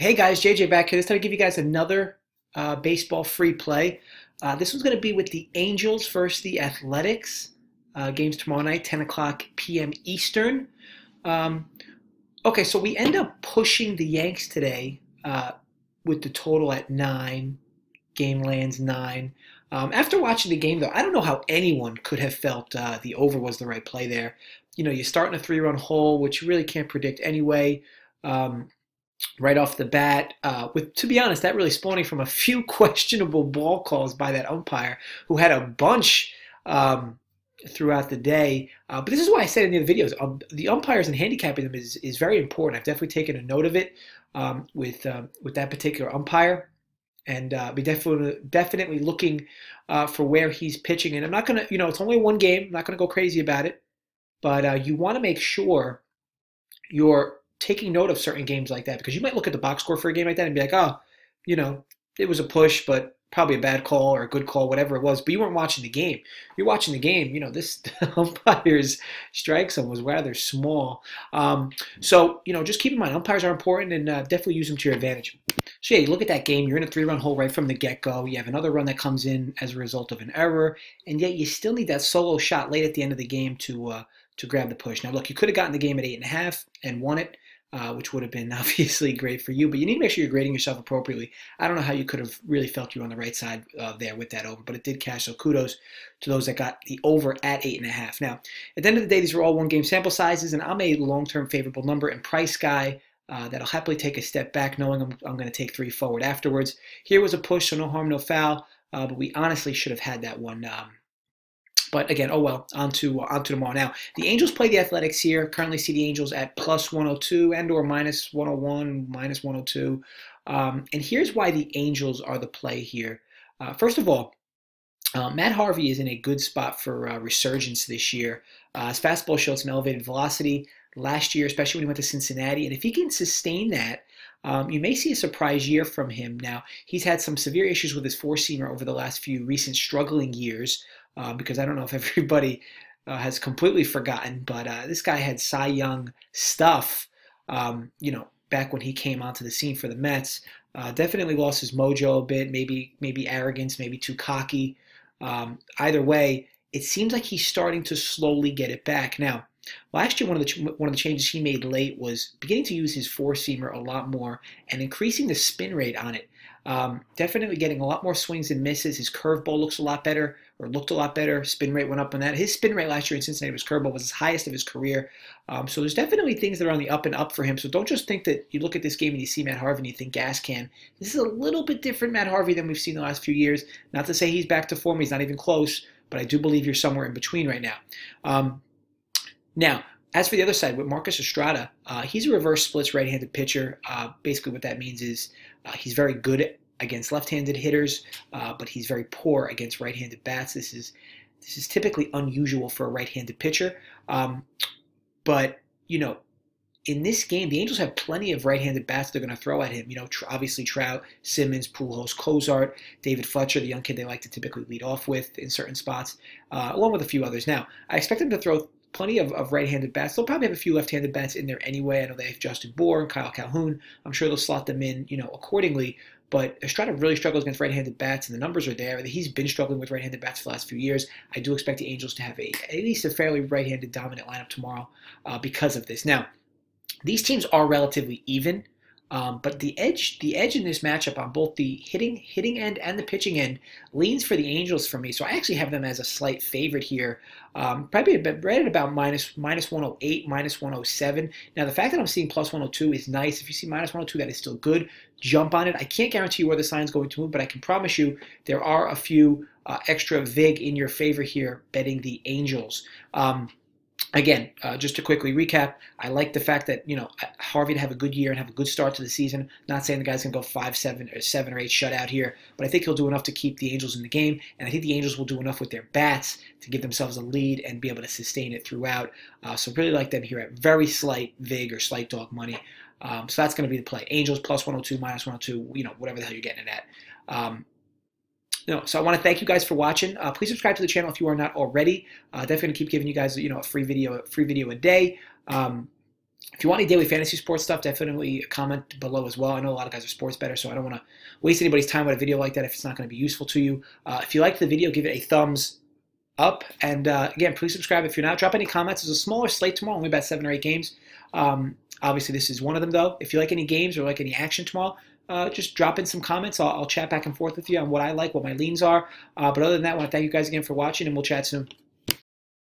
Hey guys, JJ back here. This time to give you guys another baseball free play. This one's going to be with the Angels versus the Athletics. Games tomorrow night, 10 o'clock p.m. Eastern. Um, okay, so we end up pushing the Yanks today with the total at 9. Game lands 9. After watching the game, though, I don't know how anyone could have felt the over was the right play there. You know, you're starting a 3-run hole, which you really can't predict anyway. Um, right off the bat, with, to be honest, that really spawning from a few questionable ball calls by that umpire who had a bunch throughout the day. But this is why I said in the other videos, the umpires and handicapping them is very important. I've definitely taken a note of it with that particular umpire. And be definitely looking for where he's pitching. And I'm not going to, it's only one game. I'm not going to go crazy about it. But you want to make sure you're taking note of certain games like that, because you might look at the box score for a game like that and be like, oh, it was a push, but probably a bad call or a good call, whatever it was. But you weren't watching the game. You're watching the game. This umpire's strike zone was rather small. So just keep in mind, umpires are important, and definitely use them to your advantage. So yeah, you look at that game. You're in a 3-run hole right from the get-go. You have another run that comes in as a result of an error, and yet you still need that solo shot late at the end of the game to grab the push. Now, look, you could have gotten the game at 8.5 and won it. Which would have been obviously great for you, but you need to make sure you're grading yourself appropriately. I don't know how you could have really felt you were on the right side there with that over, but it did cash, so kudos to those that got the over at 8.5. Now, at the end of the day, these are all one-game sample sizes, and I'm a long-term favorable number and price guy that'll happily take a step back knowing I'm going to take 3 forward afterwards. Here was a push, so no harm, no foul, but we honestly should have had that one. But again, oh well, on to tomorrow. Now, the Angels play the Athletics here. Currently see the Angels at plus 102 and or minus 101, minus 102. And here's why the Angels are the play here. First of all, Matt Harvey is in a good spot for resurgence this year. His fastball showed some elevated velocity last year, especially when he went to Cincinnati. And if he can sustain that, you may see a surprise year from him. Now, he's had some severe issues with his four-seamer over the last few recent struggling years. Because I don't know if everybody has completely forgotten, but this guy had Cy Young stuff, back when he came onto the scene for the Mets. Definitely lost his mojo a bit, maybe arrogance, maybe too cocky. Either way, it seems like he's starting to slowly get it back. Now, last year, one of the changes he made late was beginning to use his four-seamer a lot more and increasing the spin rate on it. Definitely getting a lot more swings and misses. His curveball looks a lot better, or looked a lot better. Spin rate went up on that. His spin rate last year in Cincinnati, his curveball was his highest of his career. So there's definitely things that are on the up and up for him. So don't just think that you look at this game and you see Matt Harvey and you think gas can. This is a little bit different Matt Harvey than we've seen the last few years. Not to say he's back to form. He's not even close. But I do believe you're somewhere in between right now. Now, as for the other side, with Marco Estrada, he's a reverse splits right-handed pitcher. Basically what that means is he's very good against left-handed hitters, but he's very poor against right-handed bats. This is typically unusual for a right-handed pitcher. But, in this game, the Angels have plenty of right-handed bats they're going to throw at him. Obviously Trout, Simmons, Pujols, Cozart, David Fletcher, the young kid they like to typically lead off with in certain spots, along with a few others. Now, I expect them to throw plenty of right-handed bats. They'll probably have a few left-handed bats in there anyway. I know they have Justin Bour and Kyle Calhoun. I'm sure they'll slot them in, accordingly. But Estrada really struggles against right-handed bats, and the numbers are there. He's been struggling with right-handed bats for the last few years. I do expect the Angels to have at least a fairly right-handed dominant lineup tomorrow because of this. Now, these teams are relatively even, but the edge in this matchup on both the hitting end and the pitching end leans for the Angels for me. So I actually have them as a slight favorite here, probably right at about minus 108, minus 107. Now, the fact that I'm seeing plus 102 is nice. If you see minus 102, that is still good. Jump on it. I can't guarantee you where the sign's going to move, but I can promise you there are a few extra vig in your favor here betting the Angels. Again, just to quickly recap, I like the fact that, Harvey to have a good year and have a good start to the season. Not saying the guy's going to go 5-7 or 7 or 8 shutout here, but I think he'll do enough to keep the Angels in the game, and I think the Angels will do enough with their bats to give themselves a lead and be able to sustain it throughout. So really like them here at very slight vig or slight dog money. So that's going to be the play. Angels plus 102, minus 102, whatever the hell you're getting it at. So I want to thank you guys for watching. Please subscribe to the channel if you are not already. Definitely keep giving you guys, a free video a day. If you want any daily fantasy sports stuff, definitely comment below as well. I know a lot of guys are sports bettors, so I don't want to waste anybody's time with a video like that if it's not going to be useful to you. If you liked the video, give it a thumbs up. And again, please subscribe if you're not. Drop any comments. There's a smaller slate tomorrow, only about 7 or 8 games. Obviously, this is one of them, though. If you like any games or like any action tomorrow, just drop in some comments. I'll chat back and forth with you on what I like, what my leans are. But other than that, I want to thank you guys again for watching, and we'll chat soon.